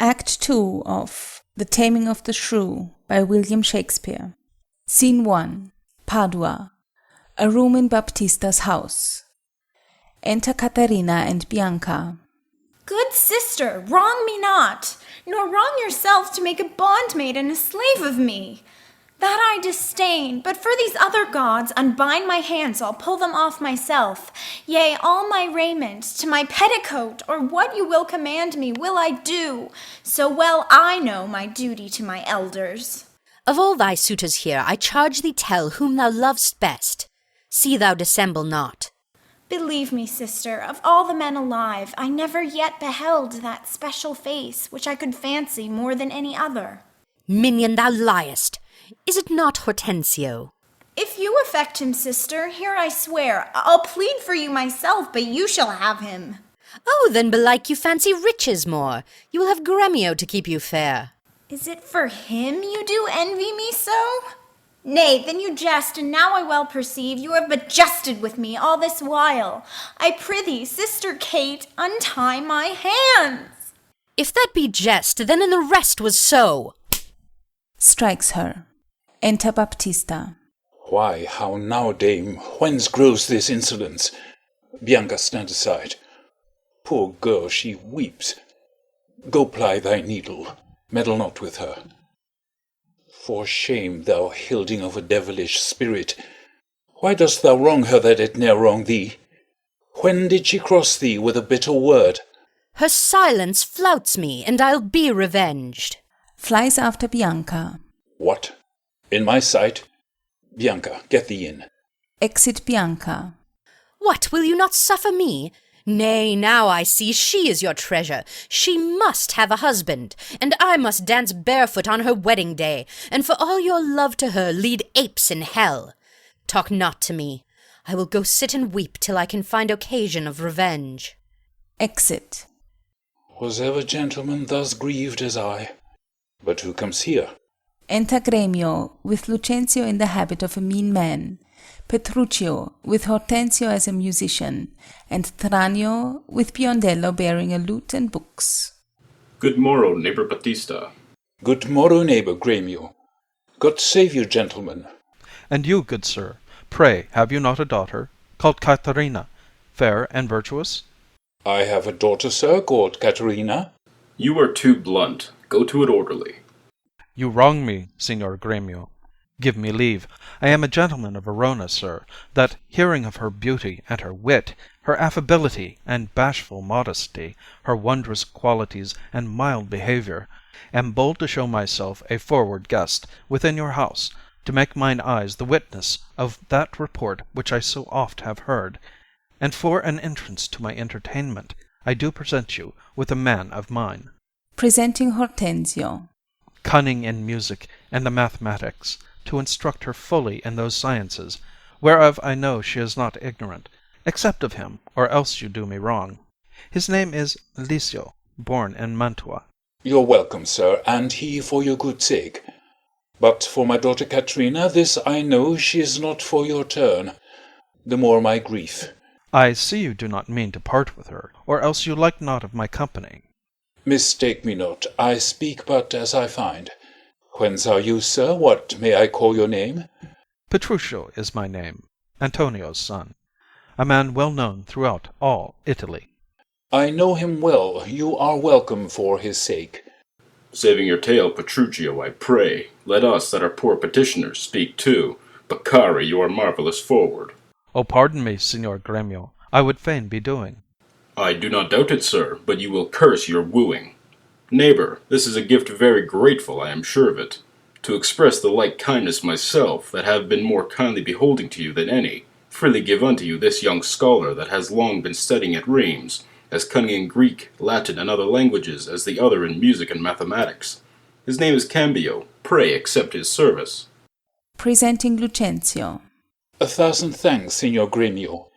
Act 2 of The Taming of the Shrew by William Shakespeare. Scene 1. Padua. A room in Baptista's house. Enter Katharina and Bianca. Good sister, wrong me not, nor wrong yourself to make a bondmaid and a slave of me. That I disdain, but for these other gods, unbind my hands, I'll pull them off myself. Yea, all my raiment, to my petticoat, or what you will command me, will I do, so well I know my duty to my elders. Of all thy suitors here, I charge thee tell whom thou lovest best. See thou dissemble not. Believe me, sister, of all the men alive, I never yet beheld that special face, which I could fancy more than any other. Minion, thou liest. Is it not Hortensio? If you affect him, sister, here I swear, I'll plead for you myself, but you shall have him. Oh, then belike you fancy riches more. You will have Gremio to keep you fair. Is it for him you do envy me so? Nay, then you jest, and now I well perceive you have but jested with me all this while. I prithee, sister Kate, untie my hands. If that be jest, then in the rest was so. Strikes her. Enter Baptista. Why, how now, dame, whence grows this insolence? Bianca, stand aside. Poor girl, she weeps. Go ply thy needle, meddle not with her. For shame, thou hilding of a devilish spirit. Why dost thou wrong her that it ne'er wrong thee? When did she cross thee with a bitter word? Her silence flouts me, and I'll be revenged. Flies after Bianca. What? In my sight? Bianca, get thee in. Exit Bianca. What, will you not suffer me? Nay, now I see she is your treasure. She must have a husband, and I must dance barefoot on her wedding day, and for all your love to her lead apes in hell. Talk not to me. I will go sit and weep till I can find occasion of revenge. Exit. Was ever gentleman thus grieved as I? But who comes here? Enter Gremio, with Lucentio in the habit of a mean man, Petruchio, with Hortensio as a musician, and Tranio, with Biondello bearing a lute and books. Good morrow, neighbor Baptista. Good morrow, neighbor Gremio. God save you, gentlemen. And you, good sir, pray have you not a daughter, called Katharina, fair and virtuous? I have a daughter, sir, called Katharina. You are too blunt. Go to it orderly. You wrong me, Signor Gremio. Give me leave. I am a gentleman of Verona, sir, that, hearing of her beauty and her wit, her affability and bashful modesty, her wondrous qualities and mild behaviour, am bold to show myself a forward guest within your house, to make mine eyes the witness of that report which I so oft have heard, and for an entrance to my entertainment I do present you with a man of mine. Presenting Hortensio. Cunning in music and the mathematics, to instruct her fully in those sciences, whereof I know she is not ignorant. Accept of him, or else you do me wrong. His name is Licio, born in Mantua. You're welcome, sir, and he for your good sake. But for my daughter Katharina, this I know she is not for your turn. The more my grief. I see you do not mean to part with her, or else you like not of my company. Mistake me not, I speak but as I find. Whence are you, sir? What may I call your name? Petruchio is my name, Antonio's son, a man well known throughout all Italy. I know him well. You are welcome for his sake. Saving your tale, Petruchio, I pray, let us that are poor petitioners speak too. Beccari, you are marvellous forward. Oh, pardon me, Signor Gremio, I would fain be doing. I do not doubt it, sir, but you will curse your wooing. Neighbor, this is a gift very grateful, I am sure of it. To express the like kindness myself, that have been more kindly beholding to you than any, freely give unto you this young scholar that has long been studying at Rheims, as cunning in Greek, Latin, and other languages as the other in music and mathematics. His name is Cambio. Pray accept his service. Presenting Lucentio. 1,000 thanks, Signor Gremio.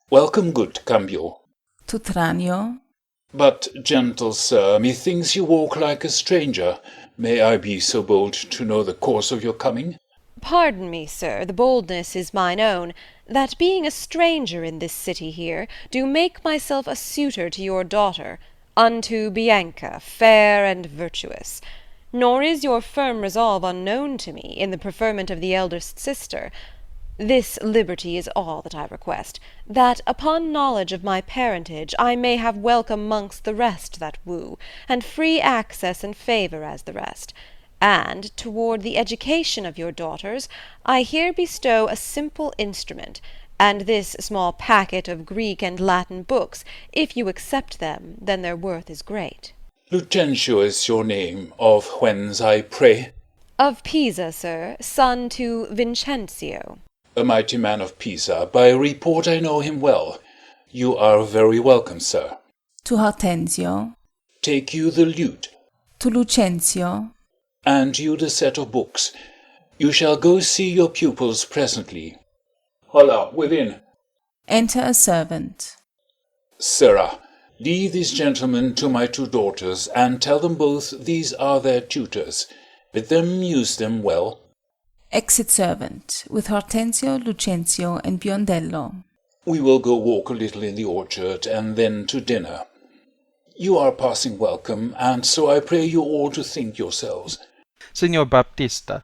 Welcome, good Cambio. To Tranio. But, gentle sir, methinks you walk like a stranger. May I be so bold to know the cause of your coming? Pardon me, sir, the boldness is mine own, that being a stranger in this city here, do make myself a suitor to your daughter. unto Bianca, fair and virtuous. Nor is your firm resolve unknown to me, in the preferment of the eldest sister. This liberty is all that I request, that, upon knowledge of my parentage, I may have welcome mongst the rest that woo, and free access and favour as the rest. And, toward the education of your daughters, I here bestow a simple instrument, and this small packet of Greek and Latin books. If you accept them, then their worth is great. Lucentio is your name, of whence, I pray? Of Pisa, sir, son to Vincentio. A mighty man of Pisa. By report I know him well. You are very welcome, sir. To Hortensio. Take you the lute. To Lucentio. And you the set of books. You shall go see your pupils presently. Holla, within. Enter a servant. Sirrah, lead these gentlemen to my two daughters, and tell them both these are their tutors. Bid them use them well. Exit servant, with Hortensio, Lucentio, and Biondello. We will go walk a little in the orchard, and then to dinner. You are passing welcome, and so I pray you all to think yourselves. Signor Baptista,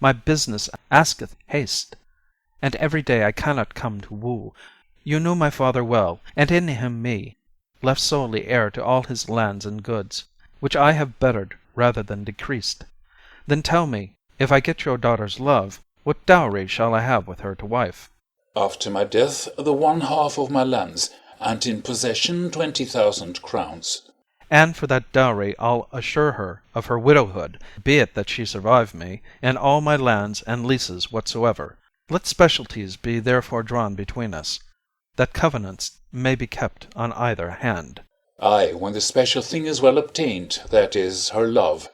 my business asketh haste, and every day I cannot come to woo. You knew my father well, and in him me, left solely heir to all his lands and goods, which I have bettered rather than decreased. Then tell me, if I get your daughter's love, what dowry shall I have with her to wife? After my death, the 1/2 of my lands, and in possession 20,000 crowns. And for that dowry I'll assure her of her widowhood, be it that she survive me, and all my lands and leases whatsoever. Let specialties be therefore drawn between us, that covenants may be kept on either hand. Ay, when the special thing is well obtained, that is, her love.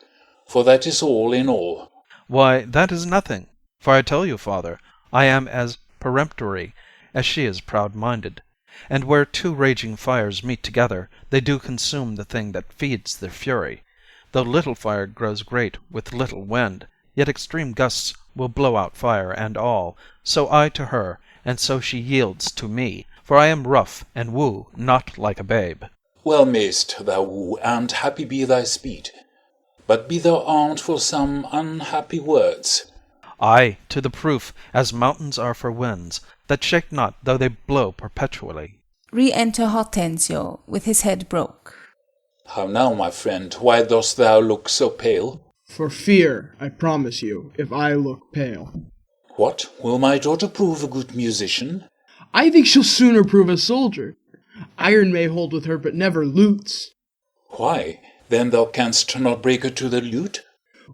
For that is all in all. Why, that is nothing. For I tell you, father, I am as peremptory as she is proud-minded. And where two raging fires meet together, they do consume the thing that feeds their fury. Though little fire grows great with little wind, yet extreme gusts will blow out fire and all. So I to her, and so she yields to me. For I am rough, and woo not like a babe. Well mayst thou woo, and happy be thy speed. But be thou armed for some unhappy words. Ay, to the proof, as mountains are for winds, that shake not though they blow perpetually. Re-enter Hortensio, with his head broke. How now, my friend, why dost thou look so pale? For fear, I promise you, if I look pale. What, will my daughter prove a good musician? I think she'll sooner prove a soldier. Iron may hold with her, but never lutes. Why, then thou canst not break her to the lute?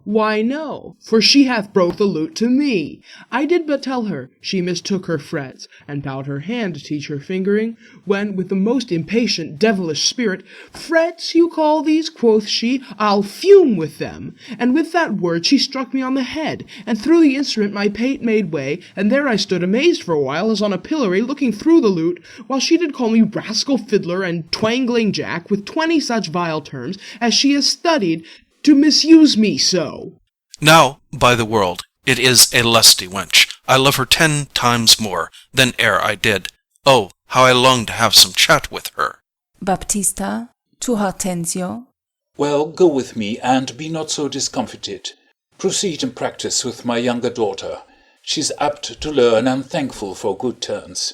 Why, no, for she hath broke the lute to me. I did but tell her she mistook her frets, and bowed her hand to teach her fingering, when, with the most impatient devilish spirit, "Frets you call these?" quoth she, "I'll fume with them." And with that word she struck me on the head, and through the instrument my pate made way, and there I stood amazed for a while, as on a pillory, looking through the lute, while she did call me rascal fiddler and twangling jack, with 20 such vile terms, as she has studied to misuse me so. Now, by the world, it is a lusty wench. I love her 10 times more than e'er I did. Oh, how I long to have some chat with her. Baptista, to Hortensio. Well, go with me, and be not so discomfited. Proceed and practice with my younger daughter. She's apt to learn, and thankful for good turns.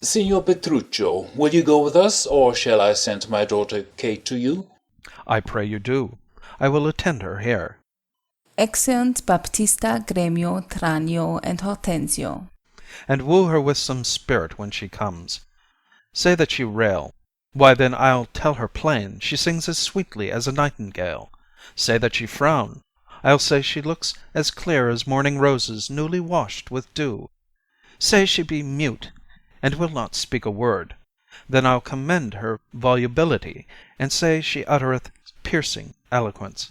Signor Petruchio, will you go with us, or shall I send my daughter Kate to you? I pray you do. I will attend her here. Exeunt Baptista, Gremio, Tranio, and Hortensio. And woo her with some spirit when she comes. Say that she rail. Why, then I'll tell her plain she sings as sweetly as a nightingale. Say that she frown. I'll say she looks as clear as morning roses newly washed with dew. Say she be mute, and will not speak a word. Then I'll commend her volubility, and say she uttereth piercing eloquence.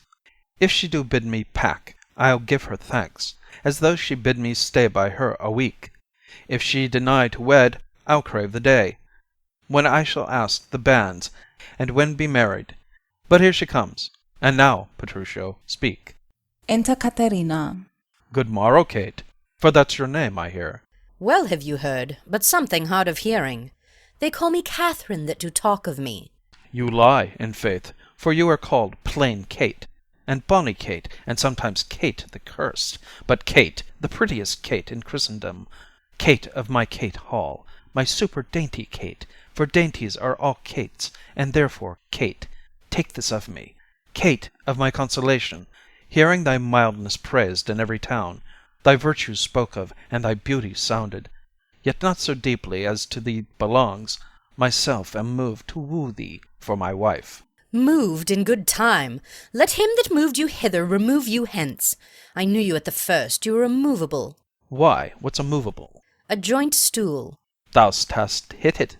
If she do bid me pack, I'll give her thanks, as though she bid me stay by her a week. If she deny to wed, I'll crave the day, when I shall ask the banns, and when be married. But here she comes. And now, Petruchio, speak. Enter Katharina. Good morrow, Kate, for that's your name, I hear. Well have you heard, but something hard of hearing. They call me Katherine that do talk of me. You lie, in faith, for you are called plain Kate, and bonny Kate, and sometimes Kate the cursed, but Kate, the prettiest Kate in Christendom, Kate of my Kate Hall, my super dainty Kate, for dainties are all Kates, and therefore Kate, take this of me, Kate of my consolation, hearing thy mildness praised in every town, thy virtues spoke of, and thy beauty sounded, yet not so deeply as to thee belongs, myself am moved to woo thee for my wife. Moved in good time. Let him that moved you hither remove you hence. I knew you at the first, you were immovable. Why, what's a movable? A joint stool. Thou'st hast hit it.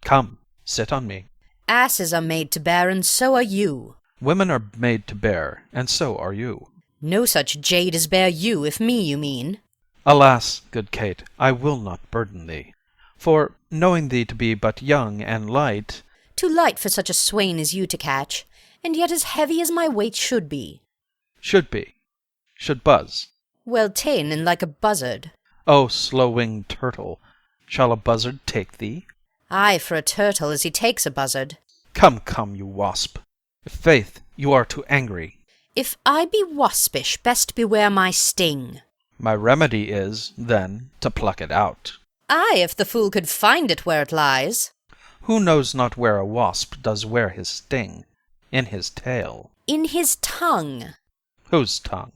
Come, sit on me. Asses are made to bear, and so are you. Women are made to bear, and so are you. No such jade as bear you, if me you mean. Alas, good Kate, I will not burden thee. For, knowing thee to be but young and light... Too light for such a swain as you to catch, and yet as heavy as my weight should be. Should be. Should buzz. Well ta'en, and like a buzzard. O slow-winged turtle, shall a buzzard take thee? Ay, for a turtle as he takes a buzzard. Come, come, you wasp. Faith, you are too angry. If I be waspish, best beware my sting. My remedy is, then, to pluck it out. Ay, if the fool could find it where it lies. Who knows not where a wasp does wear his sting? In his tail. In his tongue. Whose tongue?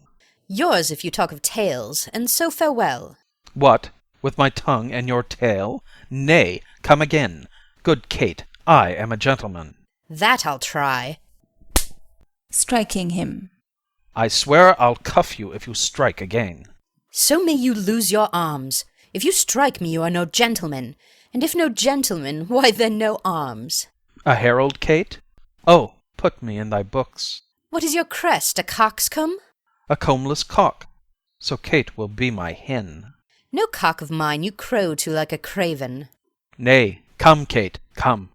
Yours, if you talk of tails, and so farewell. What, with my tongue and your tail? Nay, come again. Good Kate, I am a gentleman. That I'll try. Striking him. I swear I'll cuff you if you strike again. So may you lose your arms. If you strike me, you are no gentleman. And if no gentleman, why then no arms. A herald, Kate? Oh, put me in thy books. What is your crest, a coxcomb? A combless cock. So Kate will be my hen. No cock of mine you crow to like a craven. Nay, come, Kate, come.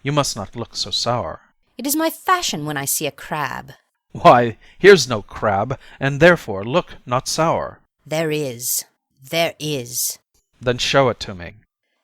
You must not look so sour. It is my fashion when I see a crab. Why, here's no crab, and therefore look not sour. There is. There is. Then show it to me.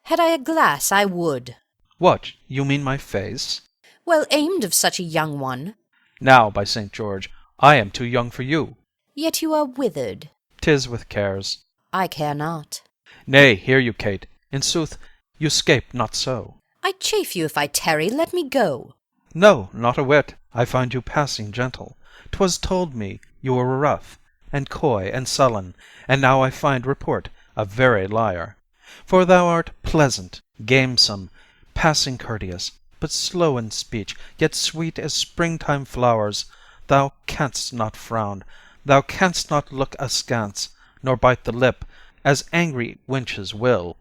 Had I a glass, I would. What, you mean my face? Well aimed of such a young one. Now, by St. George, I am too young for you. Yet you are withered. 'Tis with cares. I care not. Nay, hear you, Kate. In sooth, you scape not so. I chafe you if I tarry, let me go. No, not a whit. I find you passing gentle. 'Twas told me you were rough, and coy, and sullen, and now I find report a very liar. For thou art pleasant, gamesome, passing courteous, but slow in speech, yet sweet as springtime flowers. Thou canst not frown, thou canst not look askance, nor bite the lip, as angry wenches will,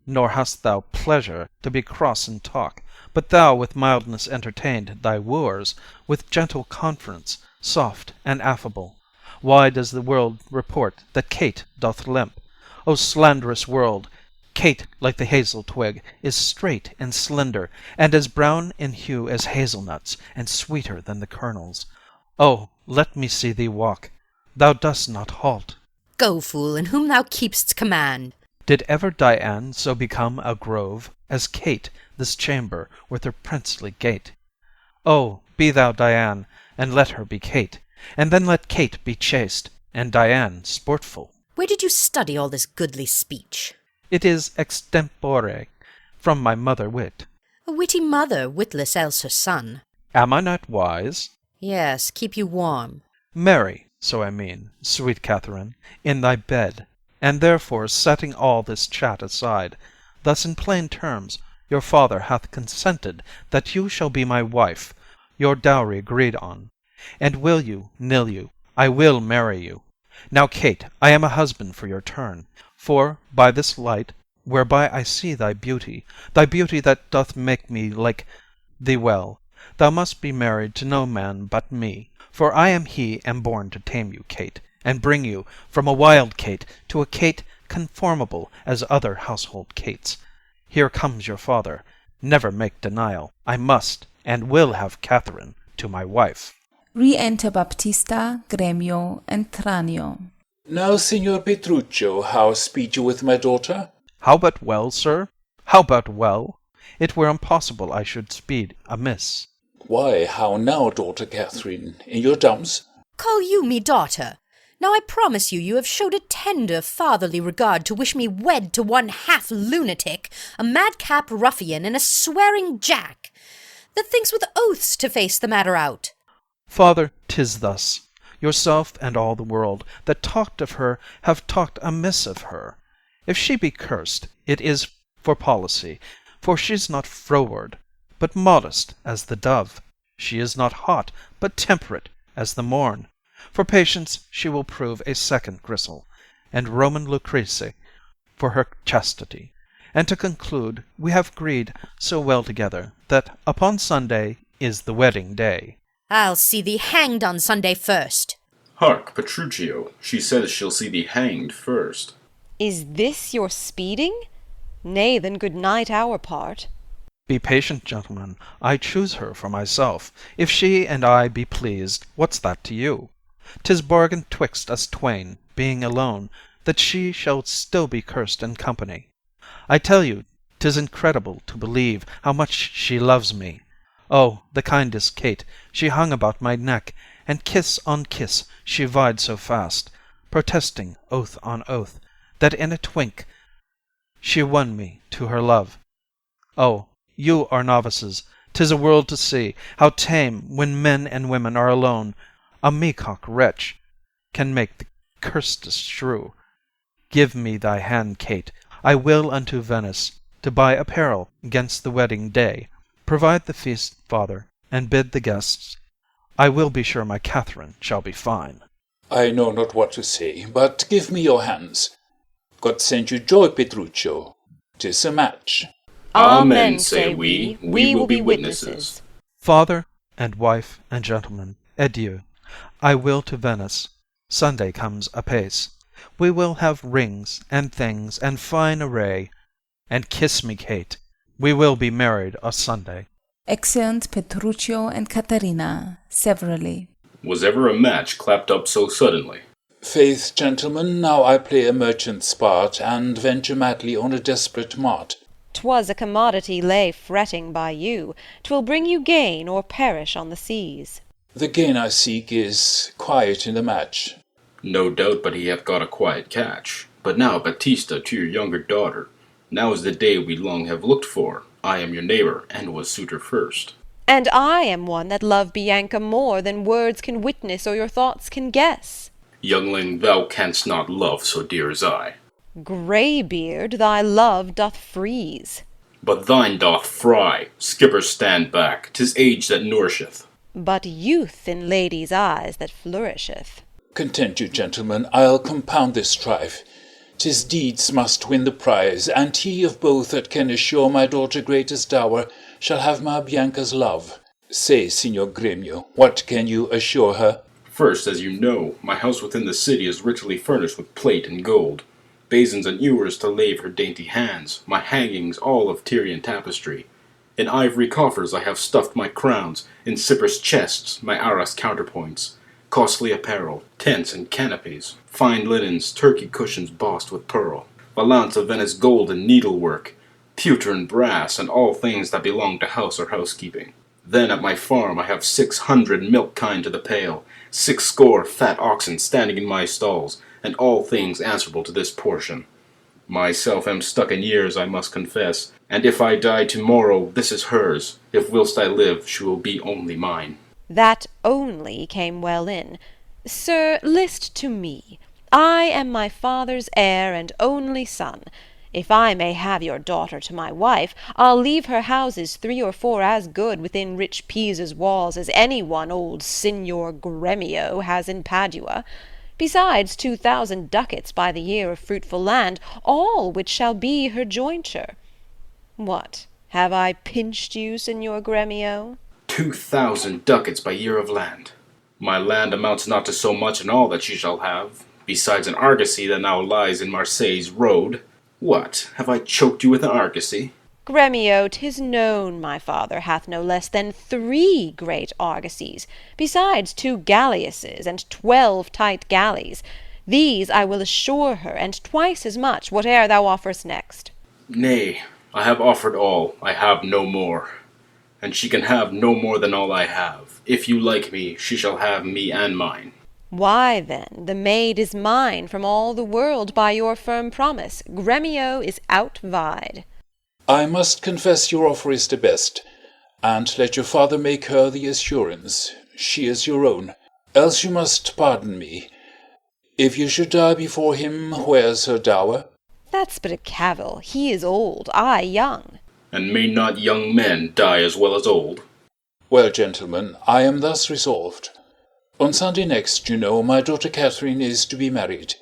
nor hast thou pleasure to be cross in talk, but thou with mildness entertained thy wooers, with gentle conference, soft and affable. Why does the world report that Kate doth limp? O slanderous world! Kate, like the hazel twig, is straight and slender, and as brown in hue as hazelnuts, and sweeter than the kernels. Oh, let me see thee walk. Thou dost not halt. Go, fool, in whom thou keep'st command. Did ever Dian so become a grove, as Kate this chamber with her princely gait? Oh, be thou Dian, and let her be Kate, and then let Kate be chaste, and Dian sportful. Where did you study all this goodly speech? It is extempore, from my mother wit. A witty mother, witless else her son. Am I not wise? Yes, keep you warm. Marry, so I mean, sweet Katherine, in thy bed, and therefore setting all this chat aside, thus in plain terms, your father hath consented that you shall be my wife, your dowry agreed on. And will you, nill you, I will marry you. Now, Kate, I am a husband for your turn, for by this light, whereby I see thy beauty that doth make me like thee well, thou must be married to no man but me, for I am he am born to tame you, Kate, and bring you from a wild Kate to a Kate conformable as other household Kates. Here comes your father. Never make denial. I must and will have Katherine to my wife. Re-enter Baptista, Gremio, and Tranio. Now, Signor Petruchio, how speed you with my daughter? How but well, sir? How but well? It were impossible I should speed amiss. Why, how now, daughter Catherine, in your dumps? Call you me daughter? Now I promise you have showed a tender fatherly regard to wish me wed to one half-lunatic, a madcap ruffian, and a swearing jack, that thinks with oaths to face the matter out. Father, 'tis thus. Yourself and all the world that talked of her have talked amiss of her. If she be cursed, it is for policy, for she's not froward, but modest as the dove. She is not hot, but temperate as the morn. For patience she will prove a second Grisel, and Roman Lucrece for her chastity. And to conclude, we have agreed so well together that upon Sunday is the wedding day. I'll see thee hanged on Sunday first. Hark, Petruchio, she says she'll see thee hanged first. Is this your speeding? Nay, then good night our part. Be patient, gentlemen. I choose her for myself. If she and I be pleased, what's that to you? 'Tis bargain twixt us twain, being alone, that she shall still be cursed in company. I tell you, 'tis incredible to believe how much she loves me. Oh, the kindest Kate, she hung about my neck, and kiss on kiss she vied so fast, protesting oath on oath, that in a twink she won me to her love. Oh, you are novices, 'tis a world to see, how tame, when men and women are alone, a meacock wretch can make the cursedest shrew. Give me thy hand, Kate, I will unto Venice, to buy apparel 'gainst the wedding day. Provide the feast, father, and bid the guests. I will be sure my Catherine shall be fine. I know not what to say, but give me your hands. God send you joy, Petruchio. 'Tis a match. Amen, say we. We will be witnesses. Father and wife and gentlemen, adieu. I will to Venice. Sunday comes apace. We will have rings and things and fine array. And kiss me, Kate. We will be married a Sunday. Exeunt Petruchio and Katharina, severally. Was ever a match clapped up so suddenly? Faith, gentlemen, now I play a merchant's part, and venture madly on a desperate mart. 'Twas a commodity lay fretting by you. 'Twill bring you gain or perish on the seas. The gain I seek is quiet in the match. No doubt but he hath got a quiet catch. But now, Baptista, to your younger daughter, now is the day we long have looked for. I am your neighbour, and was suitor first. And I am one that love Bianca more than words can witness or your thoughts can guess. Youngling, thou canst not love so dear as I. Greybeard, thy love doth freeze. But thine doth fry. Skipper, stand back. 'Tis age that nourisheth. But youth in ladies' eyes that flourisheth. Content you, gentlemen, I'll compound this strife. 'Tis deeds must win the prize, and he of both that can assure my daughter greatest dower shall have my Bianca's love. Say, Signor Gremio, what can you assure her? First, as you know, my house within the city is richly furnished with plate and gold, basins and ewers to lave her dainty hands, my hangings all of Tyrian tapestry. In ivory coffers I have stuffed my crowns, in Cyprus chests my arras counterpoints, costly apparel, tents and canopies, fine linens, Turkey cushions bossed with pearl, valance of Venice gold and needlework, pewter and brass, and all things that belong to house or housekeeping. Then at my farm I have 600 milk kine to the pail, 60 fat oxen standing in my stalls, and all things answerable to this portion. Myself am stuck in years, I must confess, and if I die tomorrow, this is hers. If whilst I live, she will be only mine. That only came well in. Sir, list to me. I am my father's heir and only son. If I may have your daughter to my wife, I'll leave her houses 3 or 4 as good within rich Pisa's walls as any one old Signor Gremio has in Padua. Besides 2,000 ducats by the year of fruitful land, all which shall be her jointure. What, have I pinched you, Signor Gremio? 2,000 ducats by year of land. My land amounts not to so much in all that she shall have, besides an argosy that now lies in Marseilles road. What, have I choked you with an argosy? Gremio, 'tis known my father hath no less than 3 great argosies, besides 2 galleasses and 12 tight galleys. These I will assure her, and twice as much, whate'er thou offerest next. Nay, I have offered all, I have no more. and she can have no more than all I have. If you like me, she shall have me and mine. Why, then, the maid is mine from all the world by your firm promise. Gremio is outvied. I must confess your offer is the best, and let your father make her the assurance. She is your own, else you must pardon me. If you should die before him, where's her dower? That's but a cavil. He is old, I young. And may not young men die as well as old? Well, gentlemen, I am thus resolved. On Sunday next, you know, my daughter Katherine is to be married.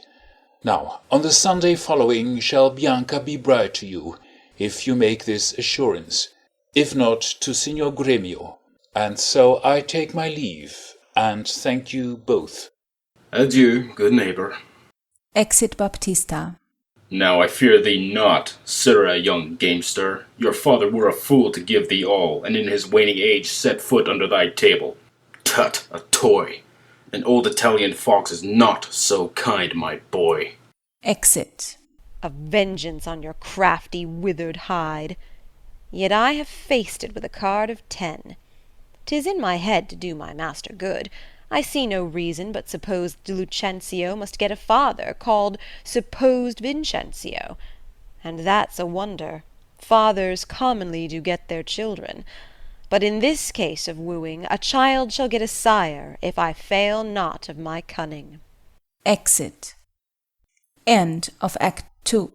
Now, on the Sunday following shall Bianca be bride to you, if you make this assurance, if not to Signor Gremio. And so I take my leave, and thank you both. Adieu, good neighbour. Exit Baptista. Now I fear thee not, sirrah, young gamester. Your father were a fool to give thee all, and in his waning age set foot under thy table. Tut, a toy! An old Italian fox is not so kind, my boy. Exit. A vengeance on your crafty withered hide. Yet I have faced it with a card of 10. 'Tis in my head to do my master good. I see no reason but supposed Lucentio must get a father, called supposed Vincentio. And that's a wonder. Fathers commonly do get their children. But in this case of wooing, a child shall get a sire, if I fail not of my cunning. Exit. End of Act 2.